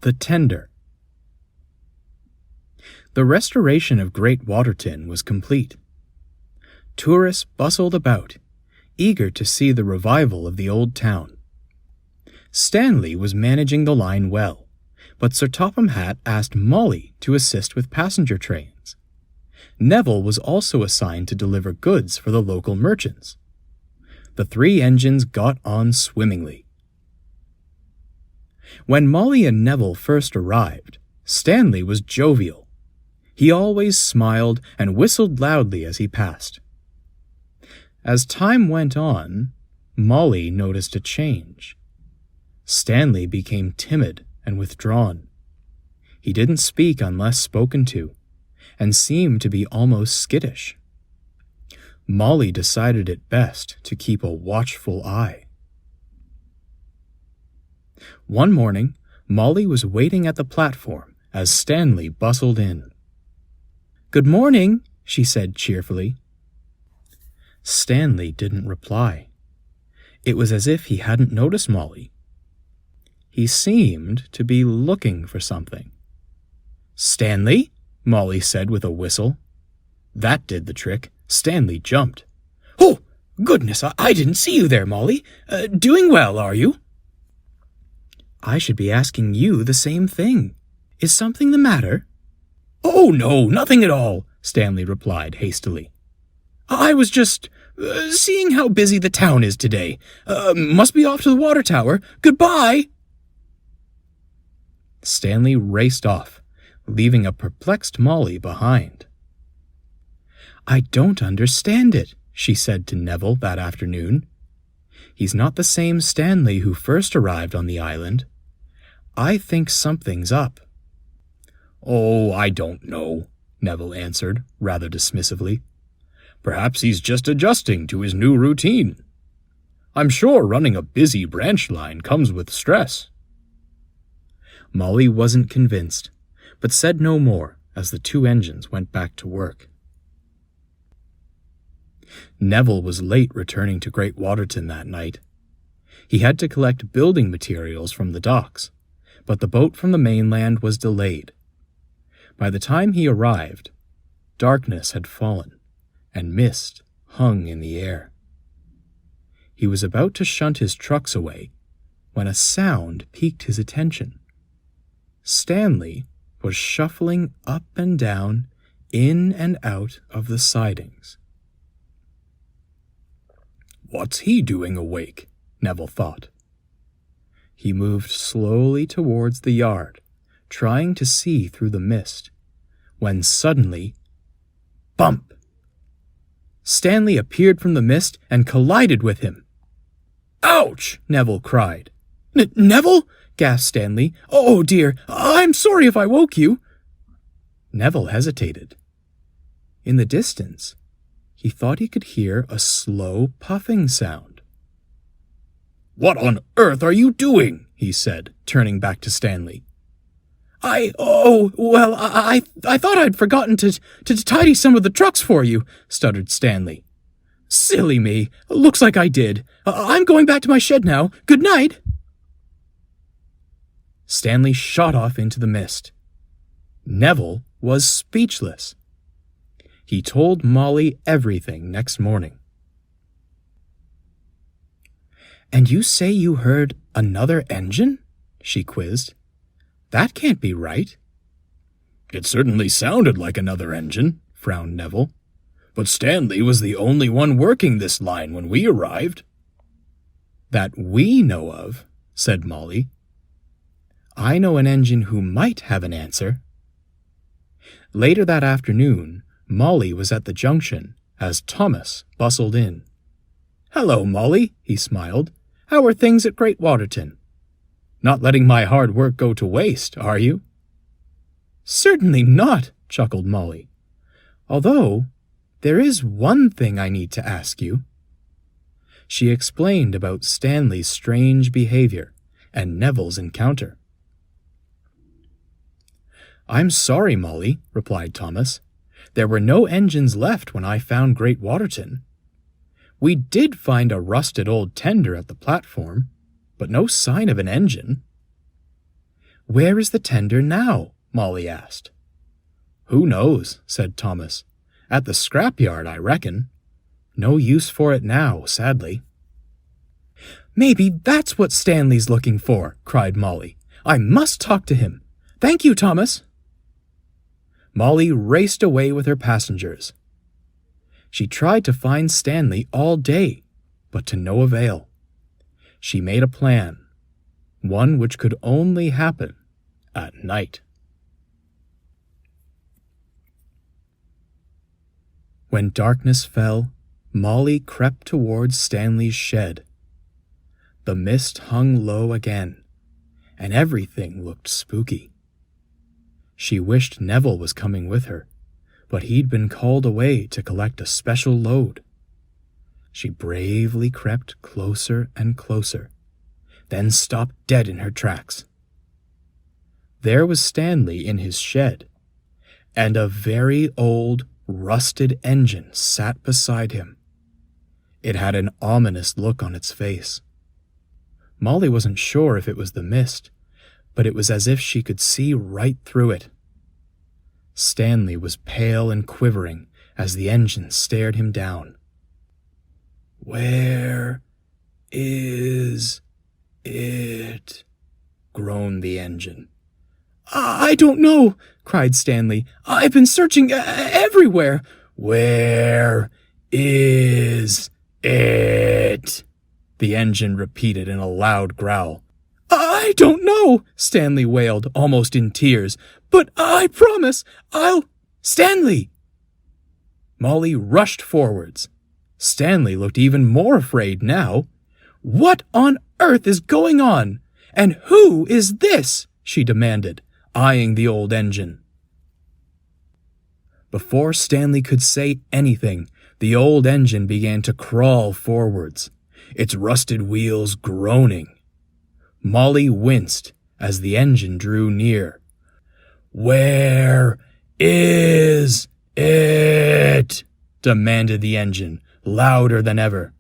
The Tender. The restoration of Great Waterton was complete. Tourists bustled about, eager to see the revival of the old town. Stanley was managing the line well, but Sir Topham Hatt asked Molly to assist with passenger trains. Neville was also assigned to deliver goods for the local merchants. The three engines got on swimmingly. When Molly and Neville first arrived, Stanley was jovial. He always smiled and whistled loudly as he passed. As time went on, Molly noticed a change. Stanley became timid and withdrawn. He didn't speak unless spoken to, and seemed to be almost skittish. Molly decided it best to keep a watchful eye. One morning, Molly was waiting at the platform as Stanley bustled in. "Good morning," she said cheerfully. Stanley didn't reply. It was as if he hadn't noticed Molly. He seemed to be looking for something. "Stanley?" Molly said with a whistle. That did the trick. Stanley jumped. "Oh, goodness, I didn't see you there, Molly. Doing well, are you?" "I should be asking you the same thing. Is something the matter?" "Oh, no, nothing at all," Stanley replied hastily. "I was just seeing how busy the town is today. Must be off to the water tower. Goodbye." Stanley raced off, leaving a perplexed Molly behind. "I don't understand it," she said to Neville that afternoon. "He's not the same Stanley who first arrived on the island. I think something's up." "Oh, I don't know," Neville answered, rather dismissively. "Perhaps he's just adjusting to his new routine. I'm sure running a busy branch line comes with stress." Molly wasn't convinced, but said no more as the two engines went back to work. Neville was late returning to Great Waterton that night. He had to collect building materials from the docks, but the boat from the mainland was delayed. By the time he arrived, darkness had fallen, and mist hung in the air. He was about to shunt his trucks away when a sound piqued his attention. Stanley was shuffling up and down, in and out of the sidings. "What's he doing awake?" Neville thought. He moved slowly towards the yard, trying to see through the mist, when suddenly, bump! Stanley appeared from the mist and collided with him. "Ouch!" Neville cried. "Neville?" gasped Stanley. "Oh dear, I'm sorry if I woke you." Neville hesitated. In the distance, he thought he could hear a slow puffing sound. "What on earth are you doing?" he said, turning back to Stanley. I thought I'd forgotten to tidy some of the trucks for you," stuttered Stanley. "Silly me. Looks like I did. I'm going back to my shed now. Good night." Stanley shot off into the mist. Neville was speechless. He told Molly everything next morning. "And you say you heard another engine?" she quizzed. "That can't be right." "It certainly sounded like another engine," frowned Neville. "But Stanley was the only one working this line when we arrived." "That we know of," said Molly. "I know an engine who might have an answer." Later that afternoon, Molly was at the junction as Thomas bustled in. "Hello, Molly," he smiled. "How are things at Great Waterton? Not letting my hard work go to waste, are you?" "Certainly not," chuckled Molly. "Although, there is one thing I need to ask you." She explained about Stanley's strange behavior and Neville's encounter. "I'm sorry, Molly," replied Thomas. "There were no engines left when I found Great Waterton. We did find a rusted old tender at the platform, but no sign of an engine." Where is the tender now? Molly asked. Who knows, said Thomas. At the scrapyard, I reckon. No use for it now, sadly. Maybe that's what Stanley's looking for, cried Molly. I must talk to him. Thank you, Thomas. Molly raced away with her passengers. She tried to find Stanley all day, but to no avail. She made a plan, one which could only happen at night. When darkness fell, Molly crept towards Stanley's shed. The mist hung low again, and everything looked spooky. She wished Neville was coming with her, but he'd been called away to collect a special load. She bravely crept closer and closer, then stopped dead in her tracks. There was Stanley in his shed, and a very old, rusted engine sat beside him. It had an ominous look on its face. Molly wasn't sure if it was the mist, but it was as if she could see right through it. Stanley was pale and quivering as the engine stared him down. Where is it? Groaned the engine. I don't know, cried Stanley. I've been searching everywhere. Where is it? The engine repeated in a loud growl. I don't know, Stanley wailed, almost in tears. But I promise, Stanley! Molly rushed forwards. Stanley looked even more afraid now. What on earth is going on? And who is this? She demanded, eyeing the old engine. Before Stanley could say anything, the old engine began to crawl forwards, its rusted wheels groaning. Molly winced as the engine drew near. Where is it? Demanded the engine, louder than ever.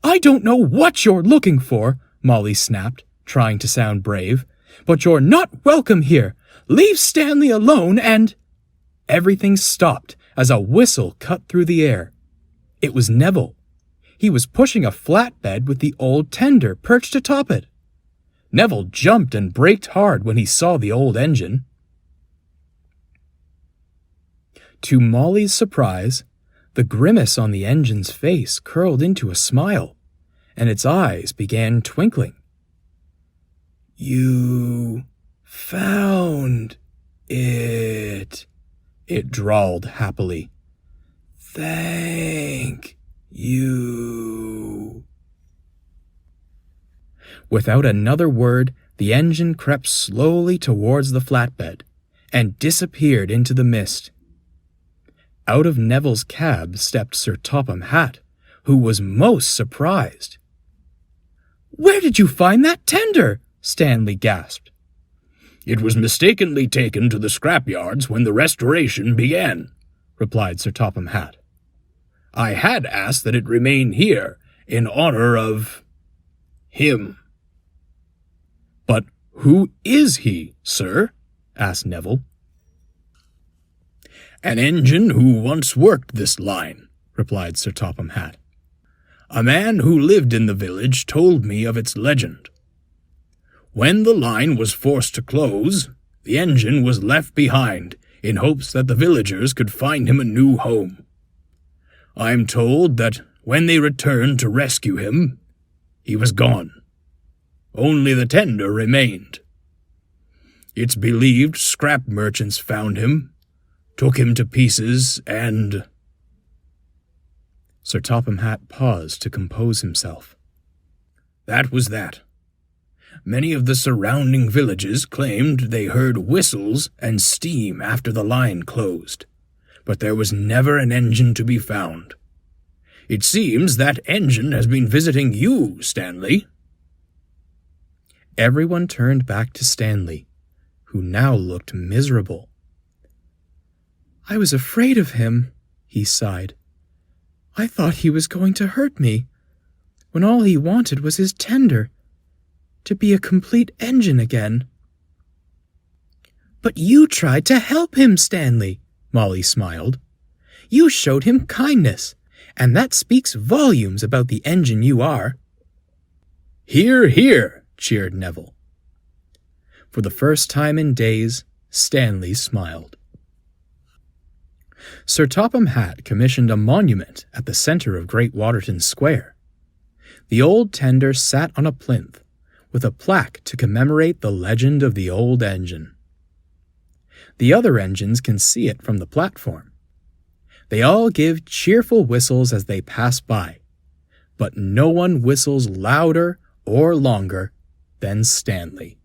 I don't know what you're looking for, Molly snapped, trying to sound brave, but you're not welcome here. Leave Stanley alone and... Everything stopped as a whistle cut through the air. It was Neville. He was pushing a flatbed with the old tender perched atop it. Neville jumped and braked hard when he saw the old engine. To Molly's surprise, the grimace on the engine's face curled into a smile, and its eyes began twinkling. You found it, it drawled happily. Thank you. Without another word, the engine crept slowly towards the flatbed and disappeared into the mist. Out of Neville's cab stepped Sir Topham Hatt, who was most surprised. Where did you find that tender? Stanley gasped. It was mistakenly taken to the scrapyards when the restoration began, replied Sir Topham Hatt. I had asked that it remain here in honor of him. But who is he, sir? Asked Neville. An engine who once worked this line, replied Sir Topham Hatt. A man who lived in the village told me of its legend. When the line was forced to close, the engine was left behind in hopes that the villagers could find him a new home. I'm told that when they returned to rescue him, he was gone. Only the tender remained. It's believed scrap merchants found him, took him to pieces, and... Sir Topham Hatt paused to compose himself. That was that. Many of the surrounding villages claimed they heard whistles and steam after the line closed, but there was never an engine to be found. It seems that engine has been visiting you, Stanley. Everyone turned back to Stanley, who now looked miserable. I was afraid of him, he sighed. I thought he was going to hurt me, when all he wanted was his tender, to be a complete engine again. But you tried to help him, Stanley, Molly smiled. You showed him kindness, and that speaks volumes about the engine you are. Hear, hear, cheered Neville. For the first time in days, Stanley smiled. Sir Topham Hatt commissioned a monument at the center of Great Waterton Square. The old tender sat on a plinth, with a plaque to commemorate the legend of the old engine. The other engines can see it from the platform. They all give cheerful whistles as they pass by, but no one whistles louder or longer than Stanley.